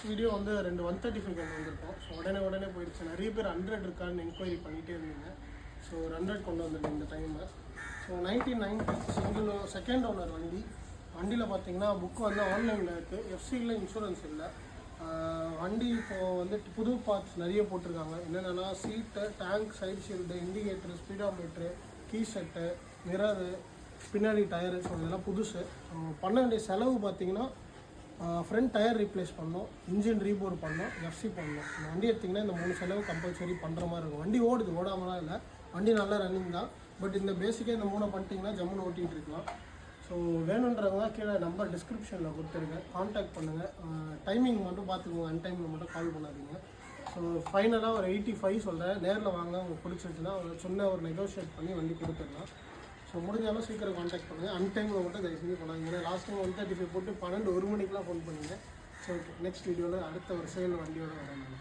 Video வந்து 2 135 கொண்டு வந்திருக்கோம். ஸோ உடனே போயிடுச்சு. நிறைய பேர் 100 இருக்கான்னு என்கொயரி பண்ணிகிட்டே இருந்தீங்க. ஸோ ஒரு 100 கொண்டு வந்துருக்கேன் இந்த டைமு. ஸோ 1990 செகண்ட் ஓனர் வண்டியில் பார்த்தீங்கன்னா புக்கு வந்து ஆன்லைனில் இருக்குது. எஃப்சியில் இன்சூரன்ஸ் இல்லை. வண்டி இப்போது வந்து புது பார்ட்ஸ் நிறைய போட்டிருக்காங்க. என்னென்னா seat, tank, side shield, indicator, speedometer, key set, mirror, பின்னாடி டயரு. ஸோ இதெல்லாம் புதுசு. பண்ண வேண்டிய செலவு பார்த்தீங்கன்னா ஃப்ரண்ட் டயர் ரீப்ளேஸ் பண்ணோம், இன்ஜின் ரீபோர்ட் பண்ணோம், எஃப்சி பண்ணோம். இந்த வண்டி எடுத்திங்கன்னா இந்த 3 செலவு கம்பல்சரி பண்ணுற மாதிரி இருக்கும். வண்டி ஓடாமலாம் இல்லை, வண்டி நல்லா ரன்னிங் தான். பட் இந்த பேசிக்காக இந்த 3 பண்ணிட்டீங்கன்னா ஜம்முன்னு ஓட்டிகிட்டு இருக்கலாம். ஸோ வேணுன்றவங்க கீழே நம்பர் டிஸ்கிரிப்ஷனில் கொடுத்துருங்க, கான்டாக்ட் பண்ணுங்கள். டைமிங் மட்டும் பார்த்துக்கோங்க, அன்டைமில் மட்டும் கால் பண்ணாதீங்க. ஸோ ஃபைனலாக ஒரு 85 சொல்கிறேன். நேரில் வாங்க, உங்களுக்கு பிடிச்சிருச்சுன்னா சொன்ன ஒரு நெகோஷியேட் பண்ணி வண்டி கொடுத்துடலாம். ஸோ முடிஞ்சாலும் சீக்கிரம் கான்டாக்ட் பண்ணுங்கள். அன்டைமில் மட்டும் தயவு செஞ்சு பண்ணாங்க. ஏன்னா லாஸ்ட் டைம் 135 போட்டு 12 1 மணிக்கெலாம் ஃபோன் பண்ணிங்க. ஸோ ஓகே, நெக்ஸ்ட் வீடியோவில் அடுத்த ஒரு சேல் வண்டியோட வரேன்.